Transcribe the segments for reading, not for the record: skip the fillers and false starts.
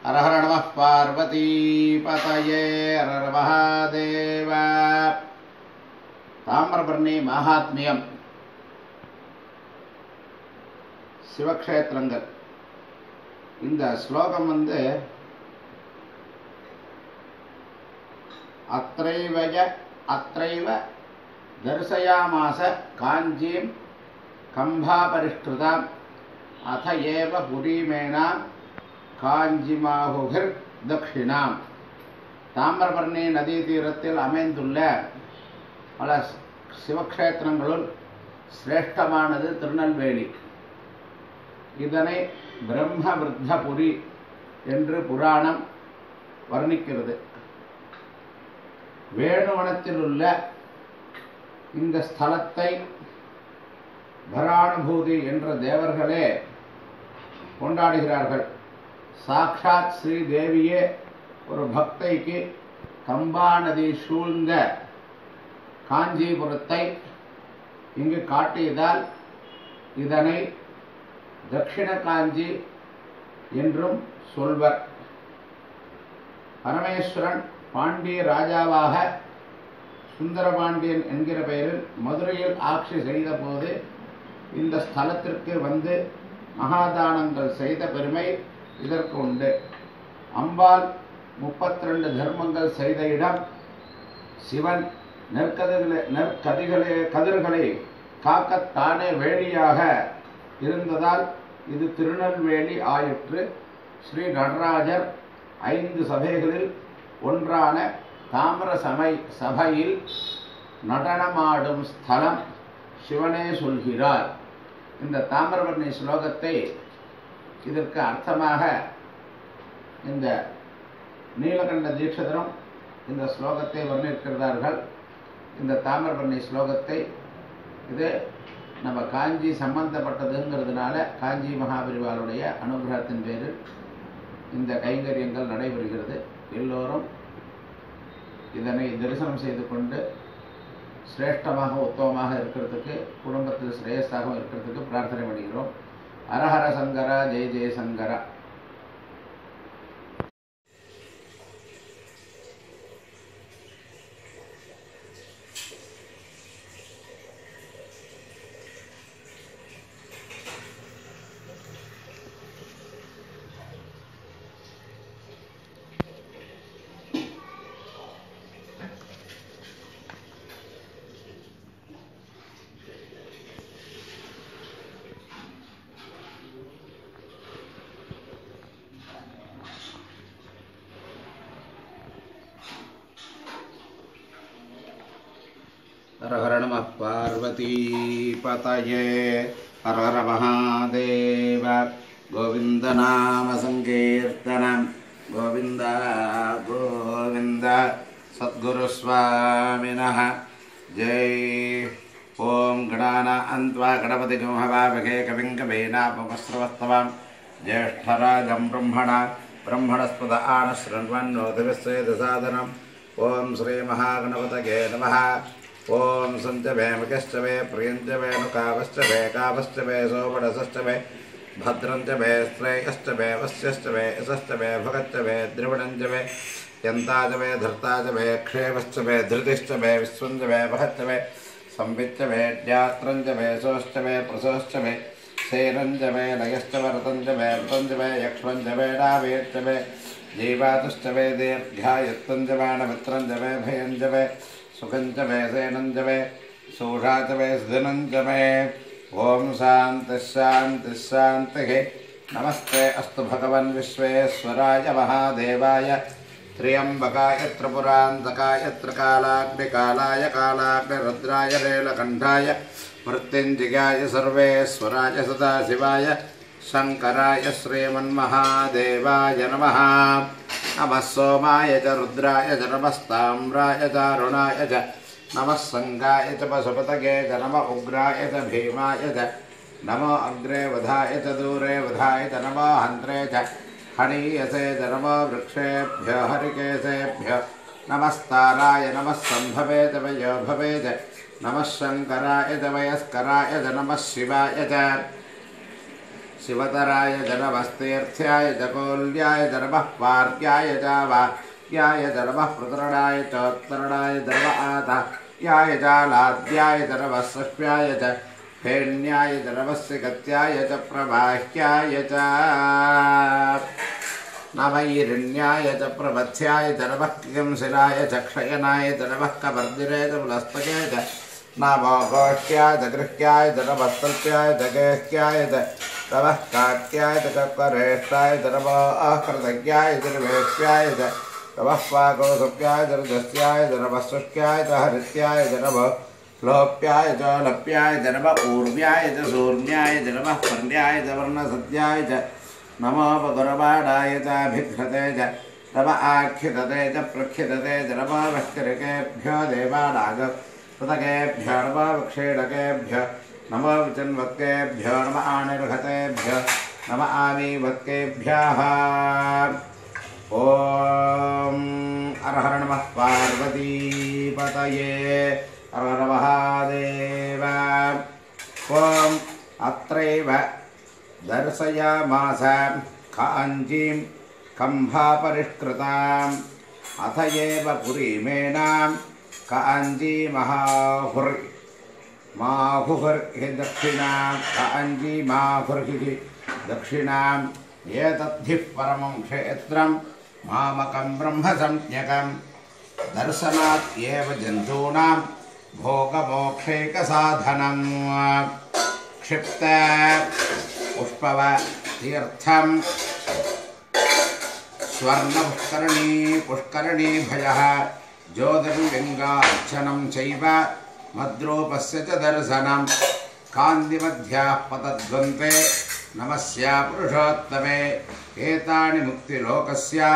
हर हर नमः पार्वतीपतये हर हर महादेव தாமிரபரணி மகாத்மியம் சிவக்ஷேத்திரங்கள். இந்த ஸ்லோகம் அத்ரைவ தர்சயாமாச காஞ்சீம் கம்பாபரிஷ்கிருதாம் அத ஏவ புரீமேனாம் காஞ்சிமாகுகிர் தக்ஷிணாம். தாமிரபரணி நதி தீரத்தில் அமைந்துள்ள பல சிவக்ஷேத்திரங்களுள் சிரேஷ்டமானது திருநெல்வேலி. இதனை பிரம்மவிருத்தபுரி என்று புராணம் வர்ணிக்கிறது. வேணுவனத்தில் உள்ள இந்த ஸ்தலத்தை பரானுபூதி என்ற தேவர்களே கொண்டாடுகிறார்கள். சாக்ஷாத் ஸ்ரீதேவியே ஒரு பக்தைக்கு கம்பா நதி சூழ்ந்த காஞ்சிபுரத்தை இங்கு காட்டியதால் இதனை தட்சிண காஞ்சி என்றும் சொல்வர். பரமேஸ்வரன் பாண்டிய ராஜாவாக சுந்தரபாண்டியன் என்கிற பெயரில் மதுரையில் ஆட்சி செய்த போது இந்த ஸ்தலத்திற்கு வந்து மகாதானங்கள் செய்த பெருமை இதற்கு உண்டு. அம்பாள் 32 தர்மங்கள் செய்த இடம். சிவன் கதிர்களை காக்கத்தானே வேலியாக இருந்ததால் இது திருநெல்வேலி ஆயிற்று. ஸ்ரீ நடராஜர் 5 சபைகளில் ஒன்றான தாமிர சபையில் நடனமாடும் ஸ்தலம் சிவனே சொல்கிறார். இந்த தாமிரபரணி ஸ்லோகத்தை இதற்கு அர்த்தமாக இந்த நீலகண்ட தீட்சிதரும் இந்த ஸ்லோகத்தை வர்ணிக்கிறார்கள். இந்த தாமிரபரணி ஸ்லோகத்தை இது நம்ம காஞ்சி சம்பந்தப்பட்டதுங்கிறதுனால காஞ்சி மகாபரிவாளுடைய அனுகிரகத்தின் பேரில் இந்த கைங்கரியங்கள் நடைபெறுகிறது. எல்லோரும் இதனை தரிசனம் செய்து கொண்டு சிரேஷ்டமாக உத்தமமாக இருக்கிறதுக்கு, குடும்பத்தில் சிரேயஸாகவும் இருக்கிறதுக்கு பிரார்த்தனை பண்ணுகிறோம். ஹரஹர சங்கரா, ஜெய ஜெய சங்கரா. हर हर नमः पार्वतीपतये हर हर महादेव. गोविंद नाम संकीर्तनम गोविंद गोविंद. सद्गुरु स्वामिनः जय. ओम गणानान्त्वा गणपतिगं हवामहे कविं कवीनामुपस्रवस्तवां ज्येष्ठराजं ब्रह्मणस्पद आनशृण्वन्नोतिविश्वेदसादनम्. ओम श्री महागणपतये नमः. ओम संचवे मकश्चवे प्रियंचवे नुकावश्चवे कावश्चवे सोमणसश्चवे भद्रंचवे श्रेयश्चवे वश्यश्चवे यशश्चवे भगच्चवे द्रविणञ्चवे यन्ताचवे धर्ताचवे क्षेमश्चवे धृतिश्चवे विश्वञ्चवे महच्चवे संविच्चवे ज्ञात्रञ्चवे सोश्चवे प्रसोश्चवे सेनञ्चवे लयश्चवे रतञ्चवे ऋतञ्चवे यक्ष्मञ्चवे नावेच्चवे जीवातुश्चवे दीर्घायुत्तञ्चवाणमित्रञ्चवे भयञ्चवे सुखञ्चवे सेनञ्चवे सूषाचवे सुधनञ्चवे. ओम शांति शांति शांतिः. नमस्ते अस्तु भगवन् विश्वेश्वराय महादेवाय त्र्यंबकाय त्रिपुरान्तकाय त्रिकालाग्निकालाय कालाग्निरुद्राय नीलकण्ठाय मृत्युञ्जयाय सर्वेश्वराय सदाशिवाय शंकराय श्रीमन्महादेवाय नमः. नमः सोमाय च रुद्राय च नमस्ताम्राय च अरुणाय च नमः संगाय च पशुपतये च नमः उग्राय च भीमाय च नमो अग्रे वधाय च दूरे वधाय च नमो हन्त्रे च हनीयसे च नमो वृक्षेभ्यो हरिकेशेभ्यो नमस्ताराय नमः संभवे च वयो भवे च नमः शंकराय च वयस्कराय च नमः शिवाय च शिवतराय जनवस्तीर्थ्याय जकोल्याय जनवः पार्याय च वाक्याय जनवः प्रतरणाय चोत्तरणाय जनव आदायाय च लाद्याय जनवः सष्प्याय च फेण्याय जनवस्य गत्याय च प्रवाह्याय च नवैरण्याय च प्रवत्स्याय जनवः किंशिलाय च क्षयनाय जनवः कवर्दिरे च पुलस्तके च नवोघोष्याय च गृह्याय जनवस्तल्प्याय च गेह्याय च तवः काट्याय च करेष्टाय च नवःकृतज्ञाय च निर्वेश्याय च तवः पाकोसप्याय च रजस्याय च नवःशुष्क्याय च हरित्याय च नवः लोप्याय च लप्याय च नव ऊर्व्याय च सूर्याय च नवः पर्याय च वर्णसत्याय च नमो गुरवाणाय च भिघ्रते च नव आख्यतते च प्रख्यतते च नमो वक्तिरेकेभ्यो देवानाग पृथकेभ्यो नमो विक्षेणकेभ्यो नमो विचन्वत्केभ्यो नम आनिर्घतेभ्यो नम आमीवत्केभ्यः ॐ हर हर नमः पार्वतीपतये हर हर महादेव ॐ अत्रैव दर्शयामास काञ्चीं कम्भापरिष्कृताम् अथ एव पुरीमेनां काञ्चीमाहुर्हि दक्षिणां काञ्चीमाहुर्हि दक्षिणाम् एतद्धिः परमं क्षेत्रं मामकं ब्रह्मसंज्ञकं दर्शनात् एव जन्तूनां भोगमोक्षैकसाधनं क्षिप्त पुष्पव तीर्थं स्वर्णपुष्करणी पुष्करणीभयः ज्योतिर्लिङ्गार्चनं चैव मद्रूपस्य च दर्शनं कान्तिमध्याः पतद्वन्ते नमस्या पुरुषोत्तमे एतानि मुक्तिलोकस्य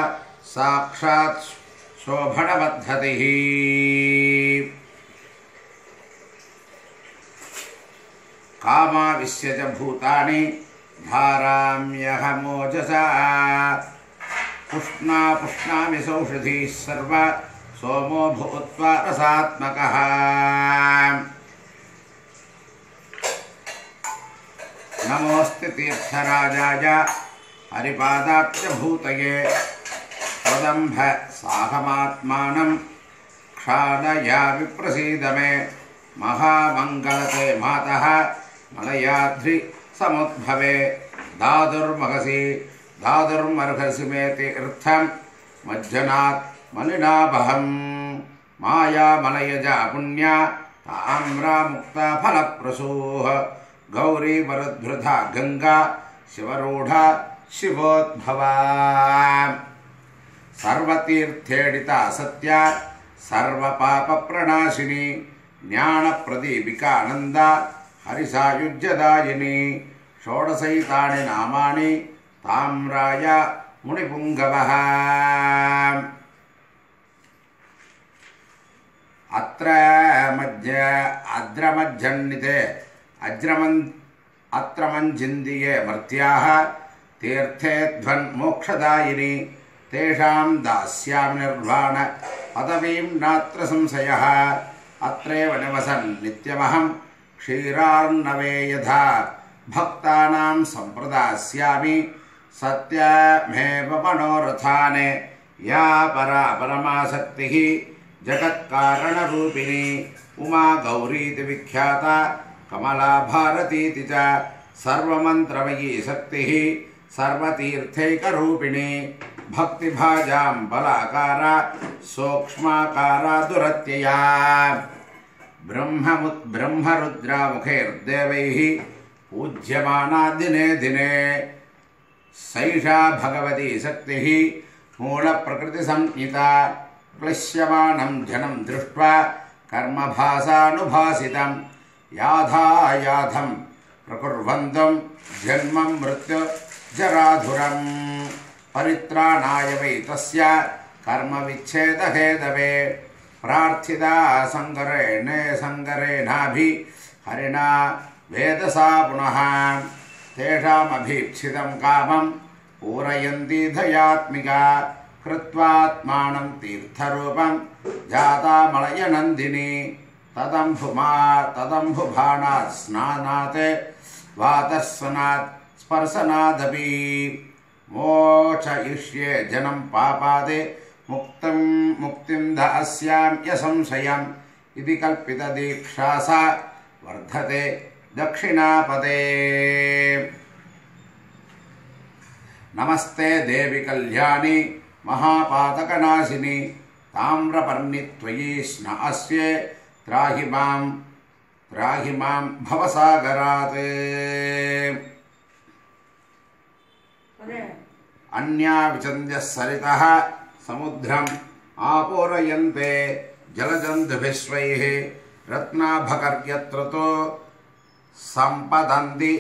साक्षात् शोभनपद्धतिः कामाविश्य च भूतानि धाराम्यहमोजसा पुष्णामि सौषधीः सर्व सोमो भूत्वा रसात्मकः नमोऽस्ति तीर्थराजाय हरिपादाब्जभूतये त्वदम्भ साहमात्मानं क्षालयामि प्रसीद मे महामङ्गलते मातः मलयाद्रि समुद्भवे धातुर्मर्हसि मे तीर्थं मज्जनात् मलिनाभहं मायामलयजा पुण्या ताम्रामुक्ता फलप्रसूः गौरी वरुद्भृता गंगा शिवरूढ़ा शिवोद्भवा सर्वतीर्थेडिता सत्या सर्वपापप्रणाशिनी ज्ञानप्रदीपिकानन्दा हरिसायुज्यदायिनी षोडशैतानि नामानि ताम्राय मुनिपुङ्गवः अद्रमज्जन्निते अत्रमञ्जिन्दिये मर्त्याः तीर्थेध्वन्मोक्षदायिनी तेषां दास्यामि निर्वाण पदवीं नात्र संशयः अत्रैव निवसन् नित्यमहं क्षीरार्णवे यथा भक्तानां सम्प्रदास्यामि सत्यमेव मनोरथान् या परा परमासक्तिः जगत्कारणरूपिणी उमा गौरीति विख्याता कमला भारतीति च सर्वमन्त्रमयी शक्तिः सर्वतीर्थैकरूपिणी भक्तिभाजां बलाकारा सूक्ष्माकारा दुरत्यया ब्रह्मरुद्रामुखैर्देवैः पूज्यमाना दिने दिने सैषा भगवती शक्तिः मूलप्रकृतिसंज्ञिता क्लिश्यमानं जनं दृष्ट्वा कर्मभासानुभासितं याधायाधं प्रकुर्वन्तं जन्मं मृत्यु जराधुरं परित्राणाय वै तस्य कर्मविच्छेदहेतवे प्रार्थिता संगरेणाभि हरिणा वेदसा पुनः तेषामभीप्सितं कामं पूरयन्ति धयात्मिका कृत्वात्मानं तीर्थरूपं जातामलयनन्दिनी तदम्भुभाणात् स्नानात् वातस्वनात् स्पर्शनादपि मोक्षयिष्ये जनं पापादे मुक्तिं दास्याम्य संशयम् इति कल्पितदीक्षा सा वर्धते दक्षिणापदे। नमस्ते देवि कल्याणि महापातकनाशिनि ताम्रपर्णि त्वयि स्नास्ये त्राहि मां भवसागरात्। अन्या विचन्द्य सरितः समुद्रम् आपूरयन्ते जलजन्तुभिस्वैः रत्नाभकर्यत्रतो सम्पदन्ति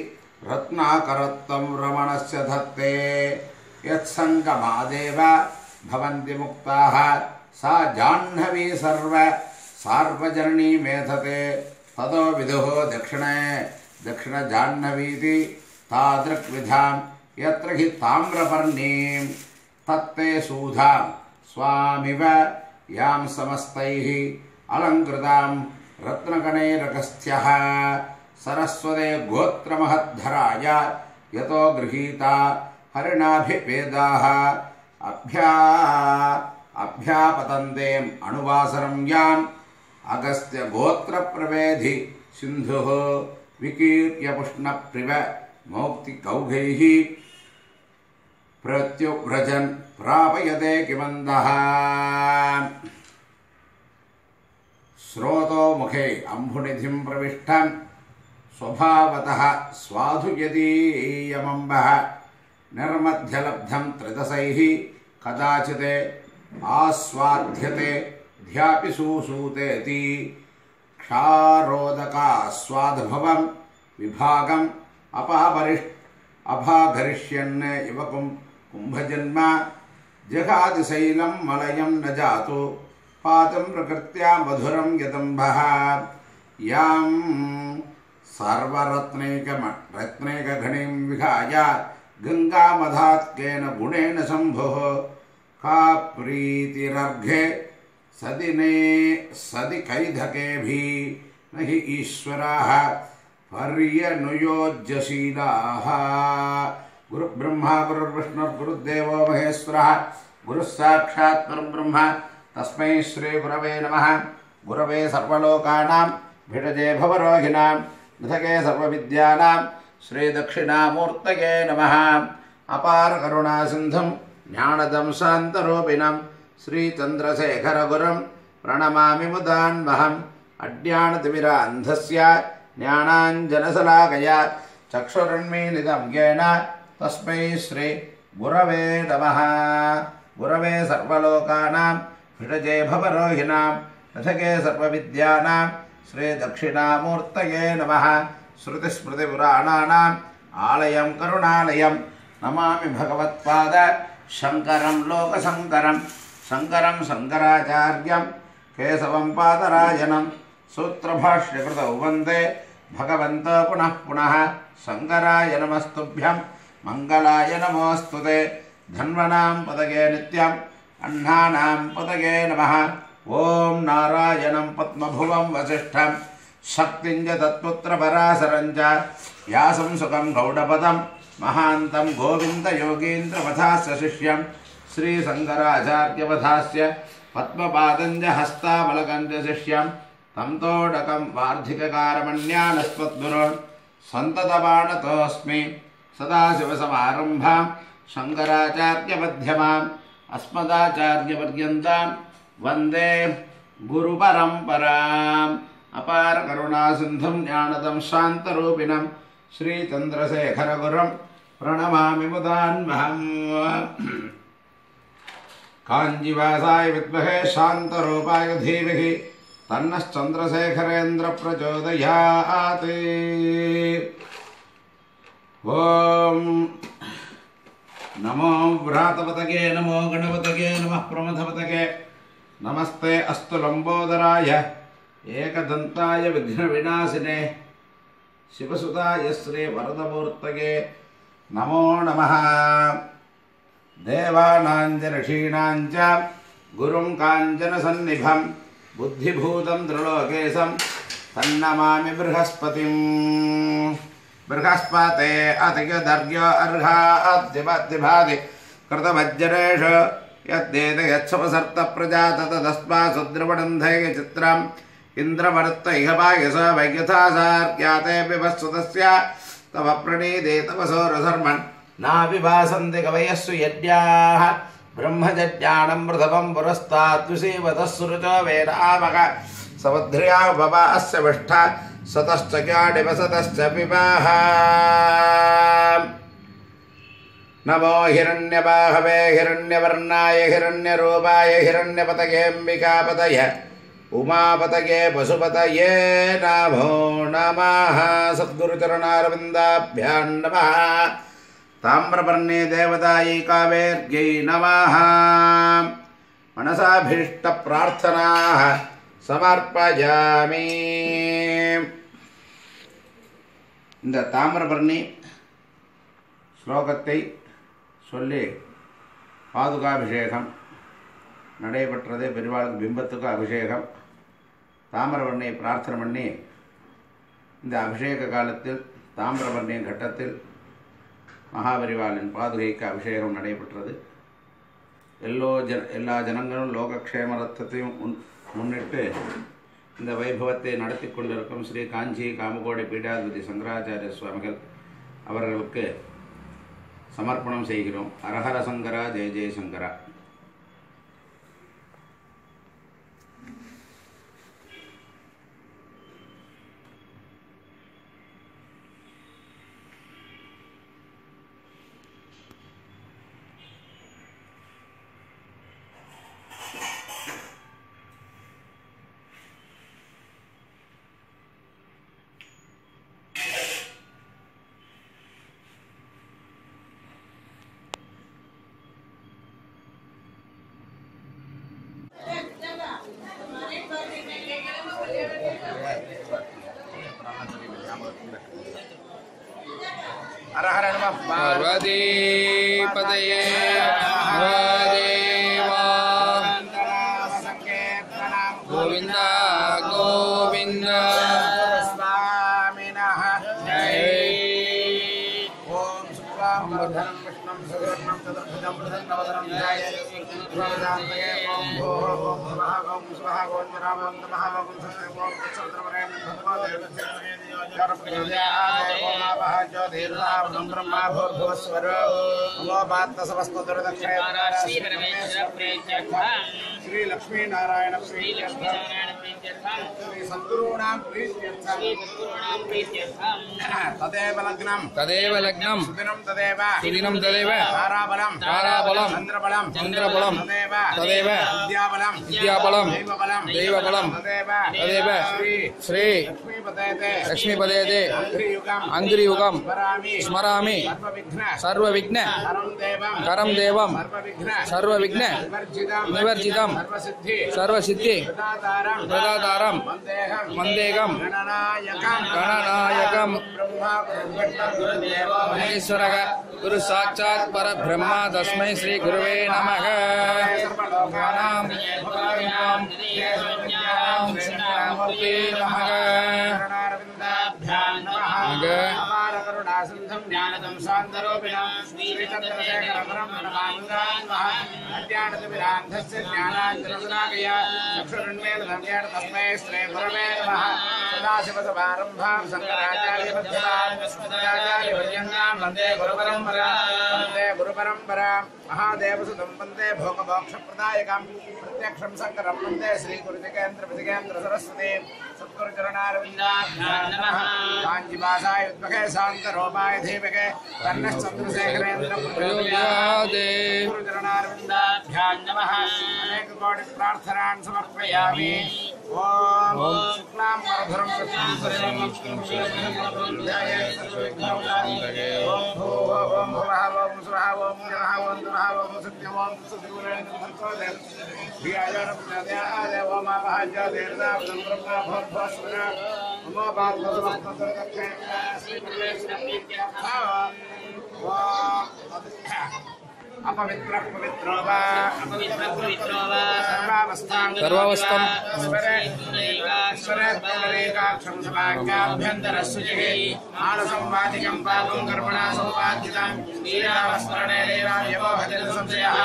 रत्नाकरत्वं रमणस्य धत्ते यत्सङ्गमादेव भवन्ति मुक्ताः सा जाह्नवी सार्वजननी मेधते ततो विदुः दक्षिणजाह्नवीति तादृक्विधां यत्र हि ताम्रपर्णीं तत्ते सूधां स्वामिव यां समस्तैः अलङ्कृतां रत्नगणैरगस्त्यः सरस्वते गोत्रमहद्धराय यतो गृहीता हरिणाभिपेदाः अभ्यापतन्तेम् अणुवासरं याम् अगस्त्य गोत्रप्रवेधि सिन्धुः विकीर्य पुष्णप्रिव मौक्तिकौघैः प्रत्युव्रजन् प्रापयते किमन्दः। स्रोतो मुखे अम्भुनिधिं प्रविष्टं स्वभावतः स्वाधु यदीयमम्बः निर्मध्यलब्धं त्रिदशैः कदाचित् आस्वाद्यते ध्यापि सुसूतेति क्षारोदकास्वादभवं विभागम् अपाघरिष्यन् इव कुम्भजन्म जगादिशैलं मलयं न जातु पातं प्रकृत्या मधुरं यदम्बः यां सर्वरत्नैकघणीं विहाय गंगामधात्केन गुणेन शम्भुः का प्रीतिरर्घे सदि कैधकेभिः न हि ईश्वराः पर्यनुयोज्यशीलाः। गुरुब्रह्मा गुरुर्विष्णुर्गुरुर्देवो महेश्वरः गुरुः साक्षात् परब्रह्म तस्मै श्री गुरवे नमः। गुरवे सर्वलोकानां भिषजे भवरोहिणां निधगे सर्वविद्यानां श्री दक्षिणामूर्तये नमः। अपार करुणा सिन्धुं ज्ञानदं शान्तरूपिणं श्री चन्द्रशेखरगुरुं प्रणमामि मुदान्वहम्। अज्ञानतिमिरान्धस्य ज्ञानाञ्जनशलाकया चक्षुरुन्मीलितं येन तस्मै श्री गुरवे नमः। गुरवे सर्वलोकानां भिषजे भवरोहिणां निधगे सर्वविद्यानां श्री दक्षिणामूर्तये नमः। श्रुतिस्मृतिपुराणानाम् आलयं करुणालयं नमामि भगवत्पाद शङ्करं लोकशङ्करं शङ्करं शङ्कराचार्यं केशवं पादरायणं सूत्रभाष्यकृतौ वन्दे भगवन्तो पुनः पुनः। शङ्कराय नमस्तुभ्यं मङ्गलाय नमोऽस्तुते। धन्वनां पदगे नित्यम् अह्नानां पदगे नमः। ॐ नारायणं पद्मभुवं वसिष्ठं शक्तिं च तत्पुत्रपराशरं च व्यासं सुखं गौडपदं महान्तं गोविन्दयोगीन्द्रवधास्य शिष्यं श्रीशङ्कराचार्यवधास्य पद्मपादं च हस्तामलकं च शिष्यं तं तोडकं वार्धिककारमण्यानस्मद्गुरोन् सन्ततमानतोऽस्मि। सदाशिवसमारम्भां शङ्कराचार्यमध्यमाम् अस्मदाचार्यपर्यन्तां वन्दे गुरुपरम्पराम्। अपार करुणासिन्धुं ज्ञानदं शान्तरूपिणं श्रीचन्द्रशेखरगुरुं प्रणमामि मुदान्वहम्। काञ्जीवासाय विद्महे शान्तरूपाय धीमहि तन्नश्चन्द्रशेखरेन्द्र प्रचोदयात्। ॐ नमो व्रातपतगे नमो गणपतगे नमः प्रमथपतगे नमस्ते अस्तु लंबोदराय एकदंताय विघ्नविनाशिने शिवसुताय श्री वरदमूर्तये नमो नमः। देवानांच ऋषीणांच गुरुं काञ्चनसन्निभं बुद्धिभूतं त्रिलोकेशं तन्नमामि बृहस्पतिं। बृहस्पते अतिगदर्यो अर्हाद्दिभादि कृतवज्जरेष यद्देत यच्छपसर्त प्रजा ततस्मासु द्रवणन्धय चित्रम् इन्द्रवर्त इह वायस वैयथा सार्क्याते विवस्वतस्य तव प्रणीते तपसो रसर्मन् नाविभासन्ति कवयस्सु यज्ञाः ब्रह्मजज्ञानं मृधवं पुरस्तात् विसेवतः सुरुचो वेदामक सवध्र्या उपवा अस्य विष्ठा सतश्च क्याडिवसतश्च पिबाः नमो हिरण्यबाहवे हिरण्यवर्णाय हिरण्यरूपाय हिरण्यपतयेऽम्बिकापतये उमापतये पशुपतये नमो नमः सद्गुरुचरणारविन्दाभ्यां नमः ताम्रपर्णे देवतायै कावेर्यै नमः मनसाभीष्टप्रार्थनाः समर्पयामि இந்த தாமிரபரணி ஸ்லோகத்தை சொல்லி பாதுகாபிஷேகம் நடைபெற்றது. பெருமாளுக்கு பிம்பத்துக்கு அபிஷேகம். தாமிரபரணியை பிரார்த்தனை பண்ணி இந்த அபிஷேக காலத்தில் தாமிரபரணி கட்டத்தில் மகாபரிவாளின் பாதுகைக்கு அபிஷேகம் நடைபெற்றது. எல்லா ஜனங்களும் லோகக்ஷேமரத்தையும் முன்னிட்டு இந்த வைபவத்தை நடத்தி கொண்டிருக்கும் ஸ்ரீ காஞ்சி காமகோடி பீடாதிபதி சங்கராச்சாரிய சுவாமிகள் அவர்களுக்கு சமர்ப்பணம் செய்கிறோம். ஹரஹர சங்கரா ஜெய ஜெயசங்கரா. पार्वती पतये महादेवा गोविंद गोविंद स्वामिनः जय ओम शुक्लांबरधरं विष्णुं शशिवर्णं चतुर्भुजं प्रसन्नवदनं ध्यायेत् सर्वविघ्नोपशान्तये ओम भूः ओम भुवः ओम स्वः ओम नमः ओम नमः ओम सत्यं ओम तत्सवितुर्वरेण्यं भर्गो देवस्य ब्रह्मा भूर्भुवस्वर श्री लक्ष्मी नारायण श्री सद्गुरूणां तदेव लग्नं सुदिनं तदेव ताराबलं चन्द्रबलं तदेव विद्याबलं दैवबलं तदेव श्री लक्ष्मीपदयते अंग्रियुगं स्मरामि सर्वविघ्न करं देवं सर्वविघ्न निवर्जितं सर्वसिद्धि प्रदातारं वन्देहं गणनायकं महेश्वरः गुरु साक्षात् परब्रह्म तस्मै श्री गुरुवे नमः। करुणासिन्धं ज्ञानदं शान्तरूपिणं श्रीचन्द्रशेखरपरं अज्ञानतिमिरान्धस्य ज्ञानाञ्जनशलाकया चक्षुरुन्मीलितं तस्मै श्री गुरवे नमः। सदाशिवसमारम्भां शङ्कराचार्यमध्यमाम् अस्मदाचार्यपर्यन्तां वन्दे गुरुपरम्परां महादेवसुतं वन्दे भोगमोक्षप्रदायकं प्रत्यक्षं शङ्करं वन्दे श्रीगुरुजिगेन्द्र सरस्वती सद्गुरुचरणारविन्दाभ्यां नमः। काञ्चीवासाय विद्महे शान्तरूपाय धीमहि तन्नः चन्द्रशेखरेन्द्रं प्रचोदयात्। गुरुचरणारविन्दाभ्यां नमः। अनेककोटि प्रार्थनान् समर्पयामि। ॐ शुक्लां वरधरं कृष्णं ध्यायेत् सर्वविघ्नोपशान्तये। ॐ भूः ॐ भुवः ॐ स्वः ॐ नमः ॐ नमः ॐ सत्यं ॐ सद्गुरुरेन्द्रं भर्गोदेव धियायानप्रचोदयात्। ॐ महाभाज्यदेवतां ब्रह्मा भवस्वः नमो पार्थसमस्तदक्षिणे श्रीपरमेश्वरप्रीत्यर्थः। अपवित्रः पवित्रो वा सर्वावस्थां ईश्वरेकाक्षं सभाभ्यन्तरस्सुचिः मानसंवादिकं पापं कर्मणा संवादितां श्रीरामस्मरणे देवायवोहतिर् संशयः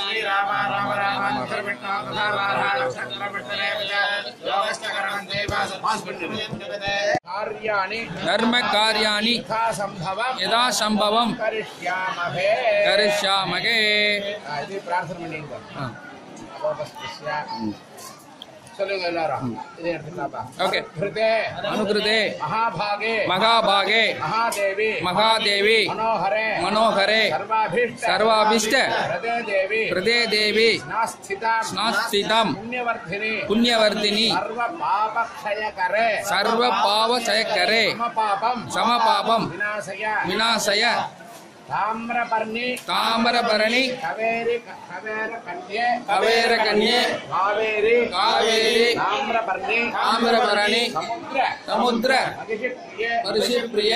श्रीराम राम रामान्तर्विष्णो तथा वाराणक्षत्रविष्णुरे योगश्चकरणं देवासमास्मिन् कार्याणि कर्म कार्याणि यदा संभवं करिष्यामहे இது பிரார்த்தனை பண்ணிங்க சொல்லுங்க எல்லாரும் இதை எடுத்துக்கலாம்ப்பா ஓகே அனுகிருதே மகாபாகே மகாதேவி மனோகரே சர்வாபீஷ்ட ஹிருதே தேவி ஸ்நாஸ்திதம் புண்ணியவர்தினி சர்வ பாவக்ஷயகரே சமபாபம் விநாசய தாமிரபரணி கவேரகன்யே காவேரி தாமிரபரணி சமுத்திர பரிஷிப்ரிய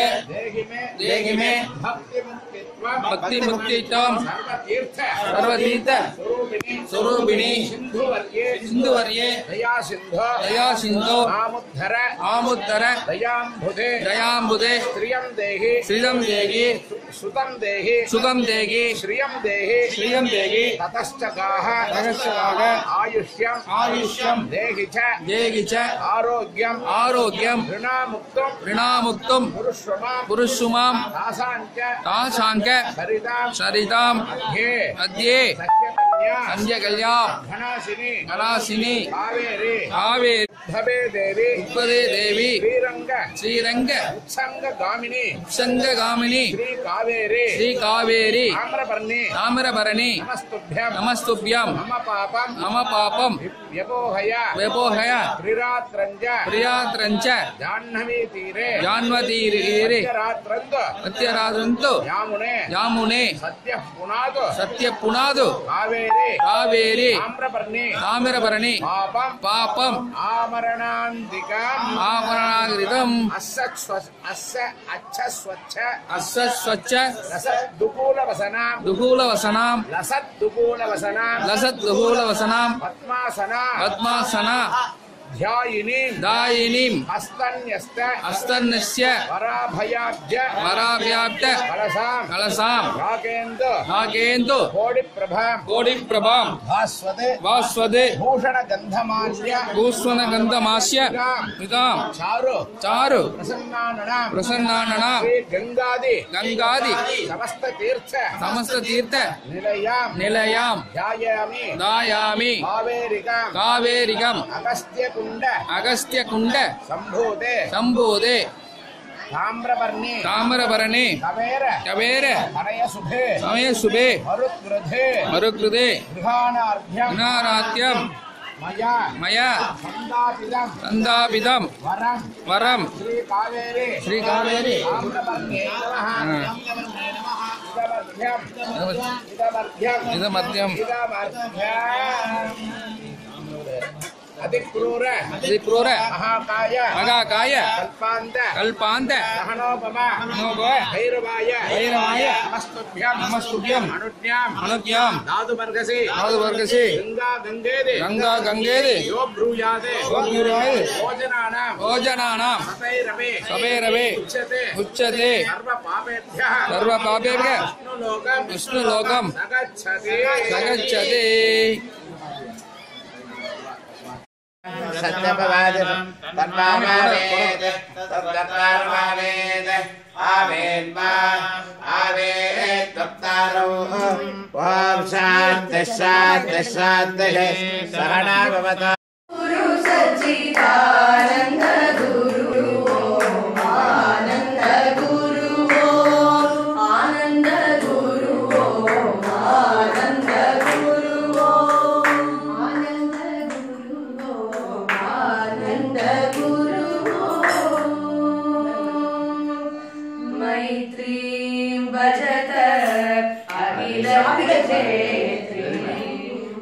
தேகிமே பக்தி முக்தித்வம் சர்வதீர்த்த ஸ்வரூபிணி சிந்துவர்யே தயா சிந்தோ ஆமுத்தர தயாம்புதே ஸ்ரீயம் தேகி சுகம் தேகி ஸ்ரீயம் தேகி ததஸ்சகாஹ ஆயுஷ்யம் தேகி ச ஆரோக்யம் ரிணாமுக்தம் புருஷுமாம் தாசாங்க சரிதாம் அத்யே சந்தியகல்யாம் கலாசினி காவேரி உப்பதே தேவி ஸ்ரீரங்க உத்சங்ககாமினி ஸ்ரீ காவேரி தாமிரபரணி நமஸ்துभ्यं மம பாபம் व्यपोहय प्रियात्रञ्च जाह्नवी तीरे मध्यरात्रन्तु यामुने सत्यः पुनादु कावेरी ताम्रपर्णी पापम् आमरणादिकम् अस्य स्वच्छ दुकूलवसनाम् लसद्दुकूलवसनाम् पद्मासना ध्यायिनीं हस्तन्यस्य वराभयाब्ज कलसां राकेन्दु कोटिप्रभां भास्वदे भूषणगन्धमास्य मितां चारु प्रसन्नानना गंगादि समस्ततीर्थ निलयां ध्यायामि कावेरिकम् अगस्त्यकुंड संभूते ताम्रपर्णी कवेर समयशुभे मरुकृते गृहाणार्घ्यं मया संदापितं वरं श्री कावेरी इदमध्यम अधिक्रूर महाकाय कल्पान्त भैरवाय नमस्तुभ्यं अनुज्ञां दादुवर्गसे गंगा गंगेदे यो ब्रूयादे भोजनानां सवैरवे उच्यते सर्वपापेभ्यः विष्णुलोकं सगच्छति सत्यपवादिनं तन्मावेद तद्गत्वार्मावेद आवेन्मा आवेद तप्तारो ओम शांति शांति शांति सहना भवतु गुरु सच्चिदानंद गुरु ओम आनंद गुरु ओम आनंद गुरु ओम आनंद गुरु ओम आनंद गुरु ओम आनंद गुरु मैत्रीं भजत अखिल जयत्री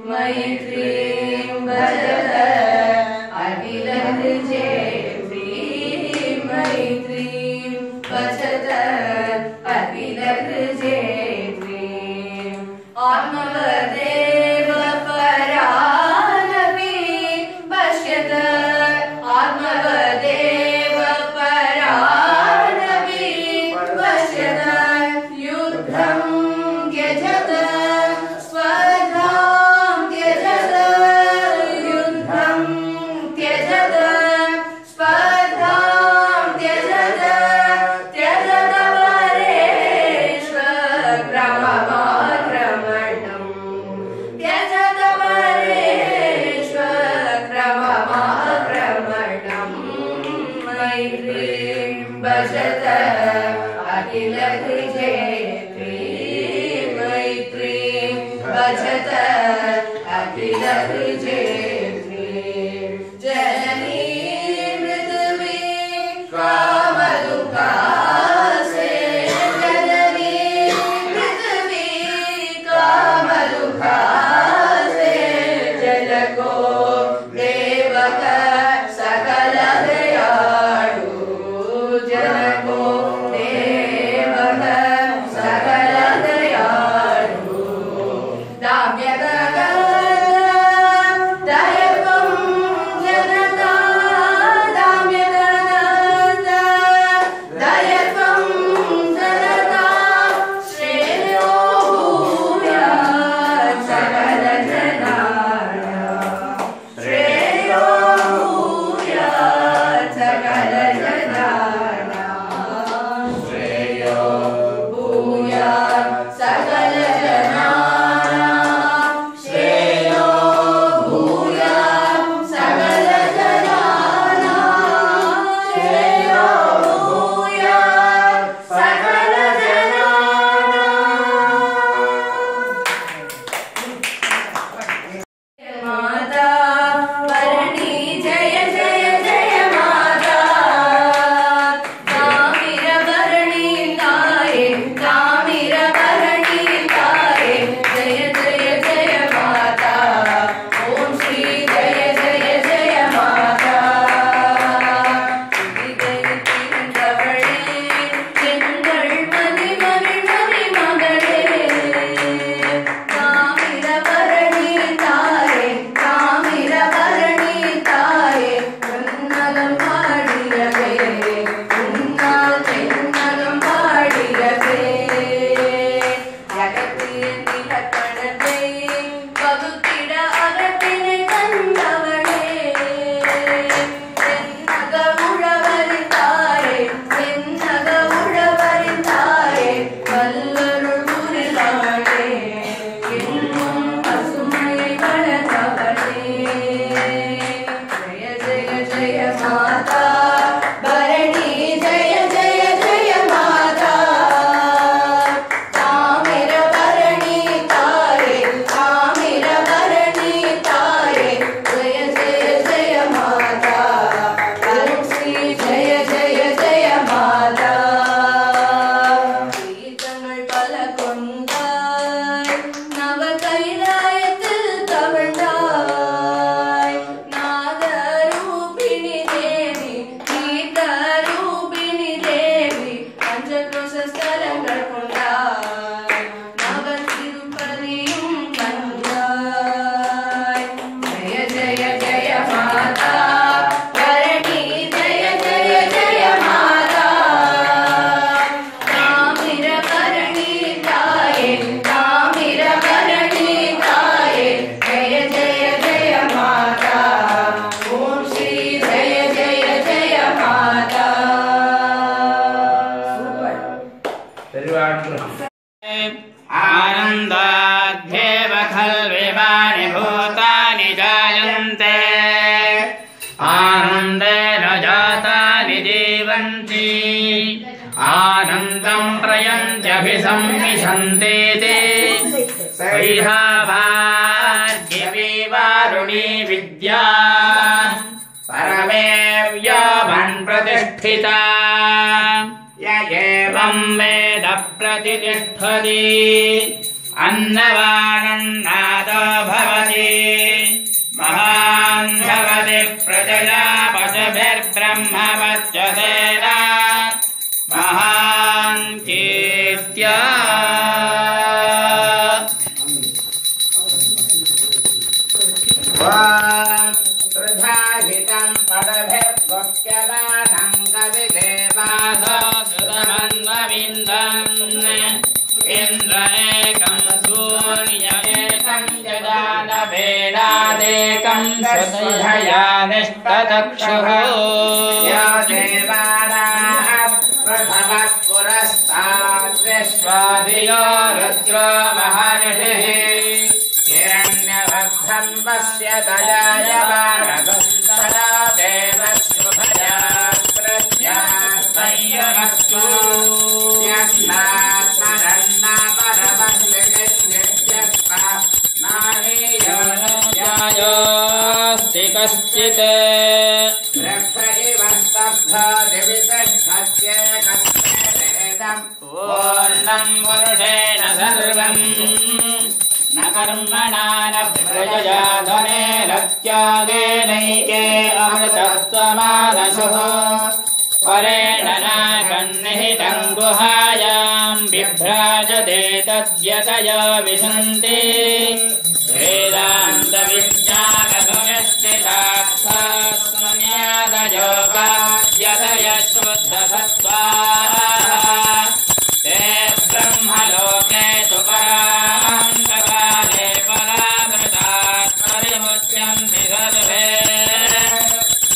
मैत्रीं भजत अखिल जयत्री मैत्रीं भजत अखिल जयत्री आत्मवदेव परानपि पश्यत आत्मवदेव परानपि पश्यत युद्धं त्यजत स्पर्धां त्यजत युद्धं त्यजत स्पर्धां त्यजत त्यजत परेष्वक्रममाक्रमणं त्यजत परेष्वक्रममाक्रमणं मैत्रीं भजत अखिलहृजेत्री मैत्रीं भजत अखिलहृजेत्री जननी पृथ्वी कामदुःखासे जननी पृथ्वी कामदुःखासे जलको देवक सकल दयाळु जलको देवक सकल दयाळु दाम्यगगन दयपं जनता दाम्यगन दयपं जनता श्रेयो भूयात् सकल जनानां श्रेयो भूयात् सकल जनानां श्रेयो भूयात् सकल जनानां श्रेयो भूयात् सकल जनानां श्रेयो भूयात् सकल जनानां माता वरणी जय जय जय माता कामिरवरणी ताये कामिरवरणी ताये जय जय जय माता ओम श्री जय जय जय माता तिरुवळे செங்கல் மணி மணி மணி மகளே காமிரவரணி தாயே காமிரவரணி தாயே உன்னலம் பாடியவே உன்னால் தென்னகம் பாடியவே அகத்திய நிலக்கணத்தை பகுத்திட அகத்தினை கண்டவளே தென்னக உழவரின் தாயே தென்னக உழவரின் தாயே வல்லருள் புரிவாளே இன்னும் பசுமையை வளர்த்தவளே ஜய ஜய ஜய மாதா பரணி ஜய ஜய ஜய மாதா காமிரவரணி தாயே காமிரவரணி தாயே ஜய ஜய ஜய மாதா அருள் ஸ்ரீ ஜய ஜய ஜய மாதா கீர்த்தங்கள் பல கொண்டாய் நவ கைலாயத்தில் தவழ்ந்தாய் நாதரூபிணி தேவி கீர்த்தரூபிணி தேவி பஞ்சகோஷ ஸ்தலங்கள் கொண்டாய் நவ திருப்பதியும் கண்டாய் ஜய ஜய ஜய மாதா பரணி ஜய ஜய ஜய மாதா காமிரவரணி தாயே காமிரவரணி தாயே ஜய ஜய ஜய மாதா ஓம் ஸ்ரீ ஜய ஜய ஜய மாதா आनन्दाद्येव खल्विवानि भूतानि जायन्ते आनन्देन जातानि जीवन्ति आनन्दं प्रयन्त्यभिसंविशन्तीति सैहा भाग्यवी वारुणी विद्या परमेव्यामन् प्रतिष्ठिता य एवं वेद प्रतिष्ठति अन्नवानन्नादो भवति महान् भवति प्रजया पशुभिर्ब्रह्मवच्चसेन महान् कीर्त्या वेदादेकं सुधया निष्टचक्षुः यो देवानाः प्रथमः पुरस्ताद् विश्वादियो रुद्रो महर्षिः हिरण्यवर्धं पश्य दजायमानगुंसरा देवशुभया प्रत्यास्तय्यमस्तु यस्मात्मरन्ना परमस्यस्यस्मा नारीयो जायोऽस्ति कश्चित् रक्ष इव स्तब्धो दिवितिष्ठस्य कस्मेदम् पूर्णं पुरुषेण सर्वम् न कर्मणा न प्रजया धनेन त्यागेनैके अमृतत्वमानसुः परेण न सन्निहितं गुहायां बिभ्राजते तद्यतयो विशन्ति वेदान्तविज्ञानसंस्थितार्थस्मन्यादयोगाद्यतय शुद्धसत्त्वाः ते ब्रह्मलोके तु परान्तकाले परामृतात् परिमुच्यन्ति सर्वे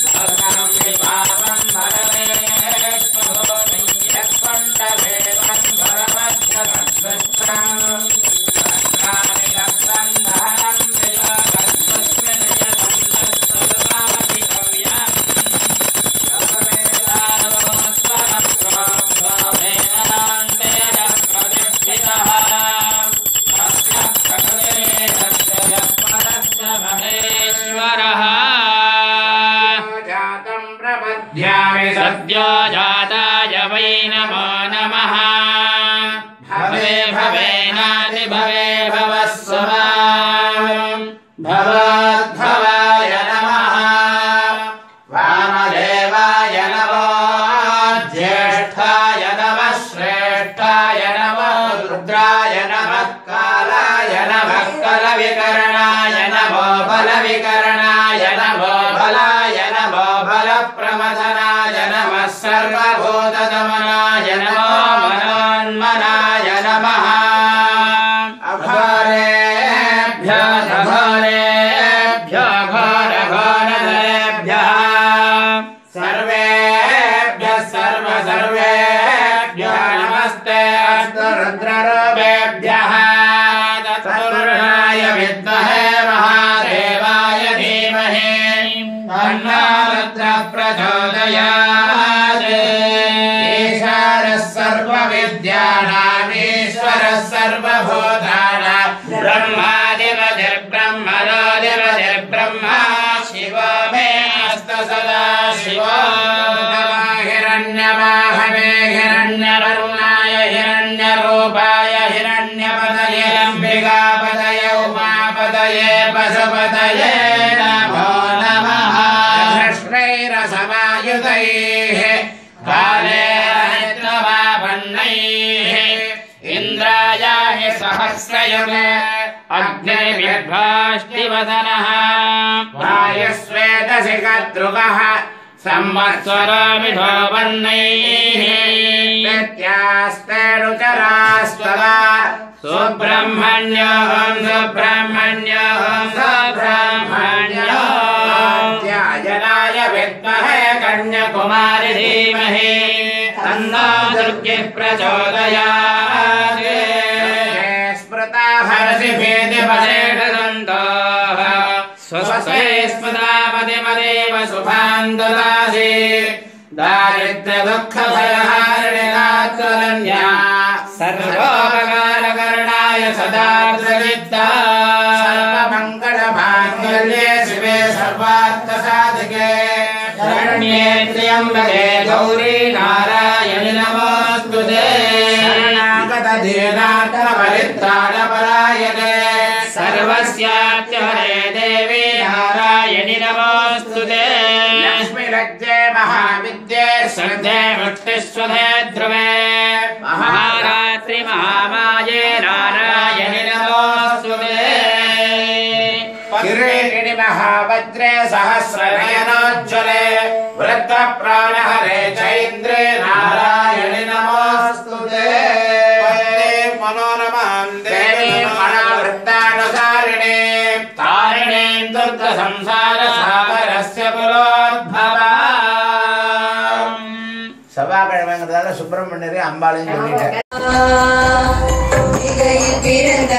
सर्वं विभावं भरवेत्पभोनियत्पण्डवेवं भरवद्भवद्भृष्टम् सर्वाणि दत्तन्धानं वियोगस्मस्मिन् यतन्दस्सर्वाधिकव्यम् सद्यो जाताय वै नमो नमः भवे भवेनाति भवे भवस्वमाम् भवद्भवाय नमः वामदेवाय नमो ज्येष्ठाय नमः श्रेष्ठाय नमो रुद्राय नमः कालाय नमः कलविकरणाय नमो बलविकरणाय नमो बलाय नमो बलप्रमथनाय नमः सर्वभूतदमनाय नमो मनोन्मनाय नमः अघोरेभ्यो घोरेभ्यो घोरघोरधरेभ्यः सर्वेभ्यः सर्वेभ्यो नमस्ते अस्तु रुद्ररूपेभ्यः तत्पुरुषाय विद्महे महादेवाय धीमहि तन्नो रुद्रः प्रचोदयात् ईशानः सर्वविद्यानाम् ईश्वरः सर्वभूतानां ब्रह्मादिपतिर्ब्रह्मणोऽधिपतिर्ब्रह्मा शिवो मे अस्तु सदा शिवो हिरण्यवाहवे हिरण्यवर्णाय हिरण्यरूपाय हिरण्यपतये अम्बिकापतये उमापतये पशुपतये नमो नमः कृष्णैरसमायुतैः कालेनवापन्नैः इन्द्राय सहस्रयुगे अग्निर्विद्भाष्टिवदनः वायुस्वेदशिखद्रुवः संवत्सरामिधो वर्णैः नित्यास्ते रुचरास्तदा सुब्रह्मण्योऽहं सुब्रह्मण्योऽहं सुब्रह्मण्योऽहं ध्यायनाय विद्महे कन्याकुमारी धीमहि तन्नो दुर्गिः प्रचोदयात् स्मृता हर्षिभेदिपदेशदन्तोः स्वस्ते स्मृतापतिमदेव शुभान् ददासि दारिद्र्यदुःखभयहारिणिनात्मरण्या सर्वोपकारकरणाय सदार्थचित्ता सर्वमङ्गलमाङ्गल्ये शिवे सर्वार्थसाधिके शरण्ये त्र्यम्बके गौरी नारायणि नमोऽस्तुते शरणागतधीनाथपरित्राणपरायणे सर्वस्यात्यहरे देवी नारायणि नमोऽस्तुते लक्ष्मीलज्जे महाविद्ये श्रद्धे मुक्तिस्वधे ध्रुवे महारात्रि महामाये नारायणि नमोऽस्तुते किरीटिनि महावज्रे सहस्रनयनोज्ज्वले वृद्धप्राणहरे चैन्द्रे नारायणि नमोऽस्तुते मनोरमां देवी मनावृत्तानुसारिणे तारिणी संसार सागरस्य कुलोद्भवा செவ்வாய்க்கிழமைங்கிறதால சுப்பிரமணியரே அம்பாளையும் சொல்லிட்டேன். பிறந்த